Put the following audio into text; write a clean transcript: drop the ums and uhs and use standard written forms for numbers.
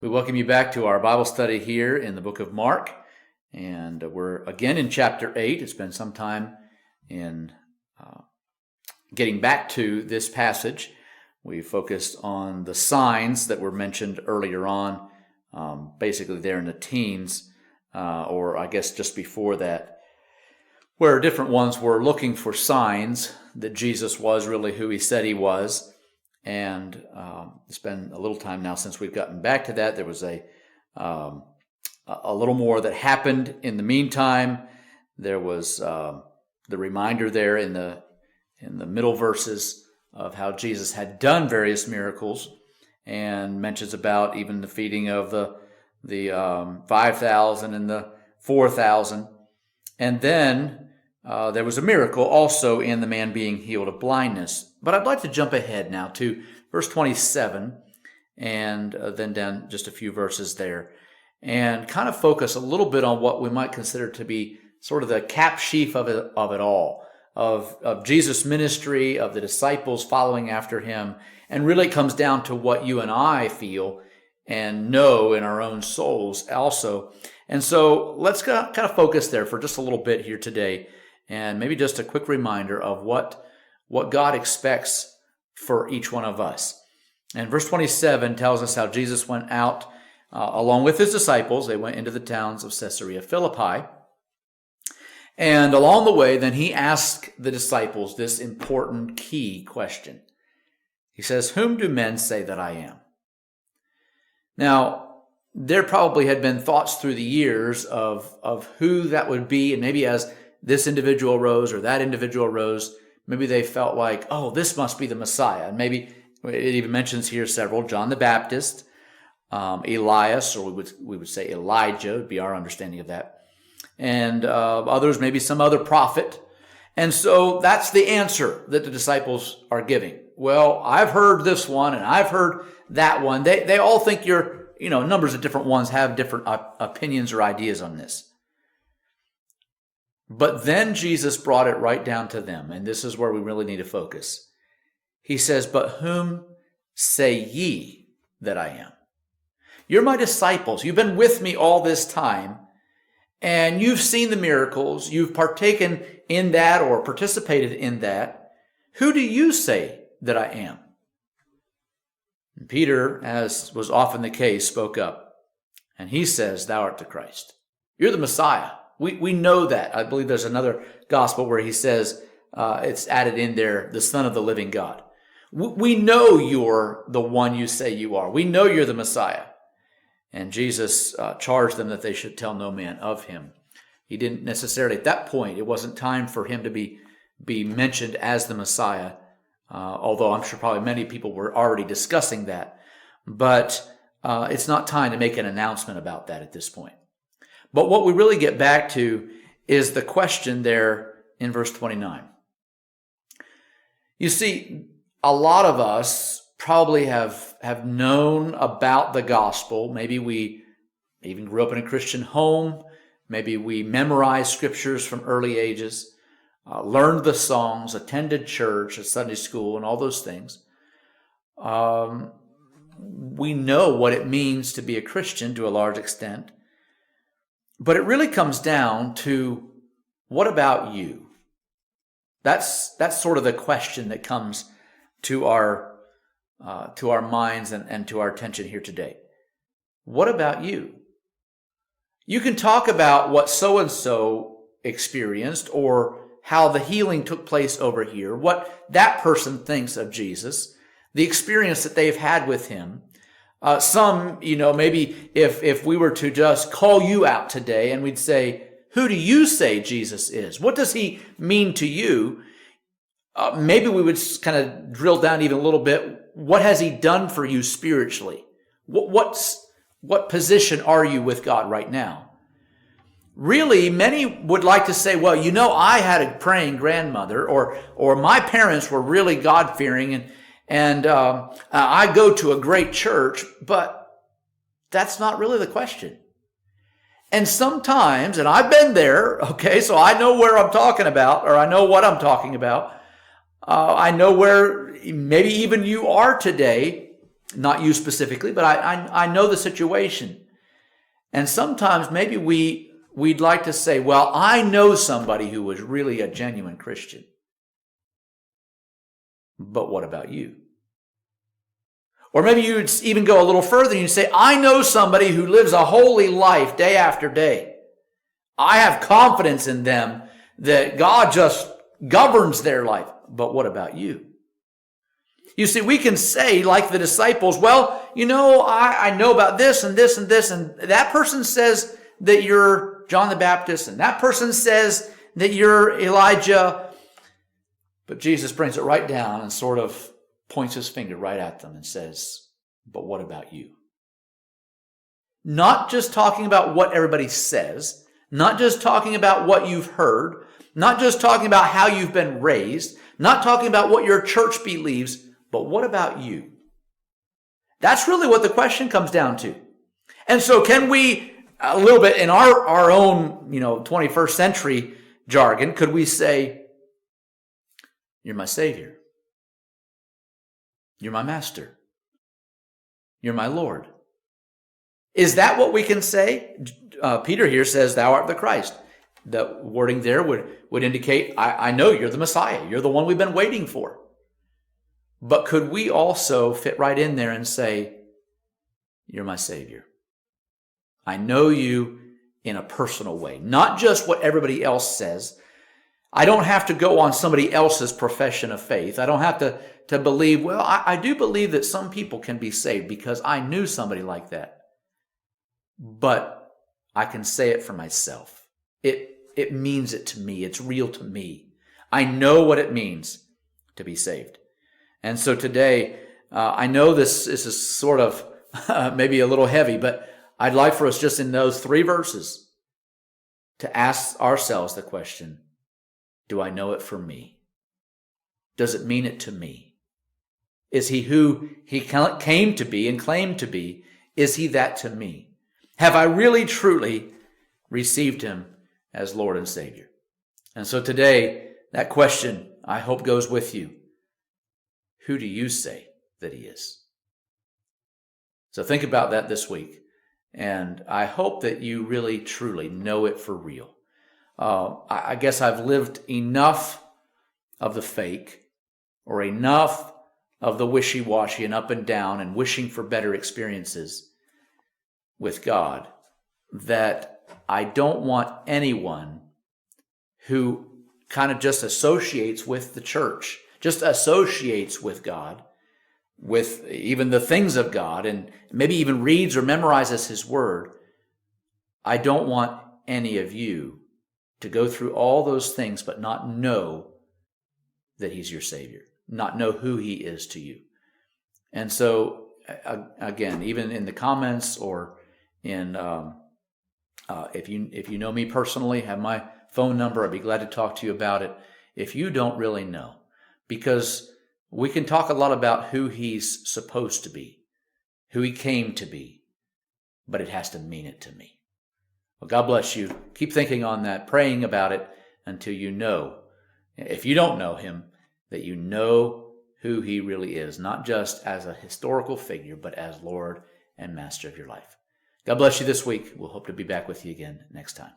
We welcome you back to our Bible study here in the book of Mark, and we're again in chapter 8. It's been some time in getting back to this passage. We focused on the signs that were mentioned earlier on, basically there in the teens, or I guess just before that, where different ones were looking for signs that Jesus was really who he said he was. And it's been a little time now since we've gotten back to that. There was a little more that happened in the meantime. There was the reminder there in the middle verses of how Jesus had done various miracles, and mentions about even the feeding of the 5,000 and the 4,000. And then there was a miracle also in the man being healed of blindness. But I'd like to jump ahead now to verse 27 and then down just a few verses there and kind of focus a little bit on what we might consider to be sort of the cap sheaf of it all, of Jesus' ministry, of the disciples following after him. And really it comes down to what you and I feel and know in our own souls also. And so let's kind of focus there for just a little bit here today, and maybe just a quick reminder of what God expects for each one of us. And verse 27 tells us how Jesus went out along with his disciples. They went into the towns of Caesarea Philippi. And along the way, then he asked the disciples this important key question. He says, "Whom do men say that I am?" Now, there probably had been thoughts through the years of who that would be, and maybe as this individual rose or that individual rose, maybe they felt like, oh, this must be the Messiah. And maybe it even mentions here several: John the Baptist, Elias, or we would say Elijah would be our understanding of that, and others, maybe some other prophet. And so that's the answer that the disciples are giving. Well, I've heard this one and I've heard that one. They all think numbers of different ones have different opinions or ideas on this. But then Jesus brought it right down to them, and this is where we really need to focus. He says, "But whom say ye that I am?" You're my disciples. You've been with me all this time, and you've seen the miracles. You've partaken in that or participated in that. Who do you say that I am? And Peter, as was often the case, spoke up, and he says, "Thou art the Christ." You're the Messiah. We know that. I believe there's another gospel where he says, it's added in there, the Son of the living God. We know you're the one you say you are. We know you're the Messiah. And Jesus charged them that they should tell no man of him. He didn't necessarily, at that point, it wasn't time for him to be mentioned as the Messiah, although I'm sure probably many people were already discussing that. But it's not time to make an announcement about that at this point. But what we really get back to is the question there in verse 29. You see, a lot of us probably have known about the gospel. Maybe we even grew up in a Christian home. Maybe we memorized scriptures from early ages, learned the songs, attended church, at Sunday school, and all those things. We know what it means to be a Christian to a large extent. But it really comes down to, what about you? That's sort of the question that comes to our minds and to our attention here today. What about you? You can talk about what so-and-so experienced, or how the healing took place over here, what that person thinks of Jesus, the experience that they've had with him. Some, maybe if we were to just call you out today and we'd say, "Who do you say Jesus is? What does he mean to you?" Maybe we would kind of drill down even a little bit. What has he done for you spiritually? What position are you with God right now? Really, many would like to say, well, I had a praying grandmother, or my parents were really God-fearing, and I go to a great church, but that's not really the question. And sometimes, and I've been there, okay, so I know where I'm talking about, or I know what I'm talking about. I know where maybe even you are today. Not you specifically, but I know the situation. And sometimes maybe we'd like to say, well, I know somebody who was really a genuine Christian. But what about you? Or maybe you'd even go a little further and you'd say, I know somebody who lives a holy life day after day. I have confidence in them that God just governs their life. But what about you? You see, we can say, like the disciples, well, I know about this and this and this, and that person says that you're John the Baptist, and that person says that you're Elijah. But Jesus brings it right down and sort of points his finger right at them and says, but what about you? Not just talking about what everybody says, not just talking about what you've heard, not just talking about how you've been raised, not talking about what your church believes, but what about you? That's really what the question comes down to. And so can we, a little bit in our own 21st century jargon, could we say, you're my Savior. You're my Master. You're my Lord. Is that what we can say? Peter here says, thou art the Christ. The wording there would indicate, I know you're the Messiah. You're the one we've been waiting for. But could we also fit right in there and say, you're my Savior. I know you in a personal way, not just what everybody else says. I don't have to go on somebody else's profession of faith. I don't have to believe, well, I do believe that some people can be saved because I knew somebody like that. But I can say it for myself. It means it to me. It's real to me. I know what it means to be saved. And so today, I know this is sort of maybe a little heavy, but I'd like for us just in those 3 verses to ask ourselves the question, do I know it for me? Does it mean it to me? Is he who he came to be and claimed to be? Is he that to me? Have I really, truly received him as Lord and Savior? And so today, that question, I hope, goes with you. Who do you say that he is? So think about that this week. And I hope that you really, truly know it for real. I guess I've lived enough of the fake or enough of the wishy-washy and up and down and wishing for better experiences with God that I don't want anyone who kind of just associates with the church, just associates with God, with even the things of God, and maybe even reads or memorizes his word. I don't want any of you to go through all those things but not know that he's your Savior, not know who he is to you. And so, again, even in the comments or in if you know me personally, have my phone number, I'd be glad to talk to you about it. If you don't really know, because we can talk a lot about who he's supposed to be, who he came to be, but it has to mean it to me. Well, God bless you. Keep thinking on that, praying about it until you know, if you don't know him, that you know who he really is, not just as a historical figure, but as Lord and Master of your life. God bless you this week. We'll hope to be back with you again next time.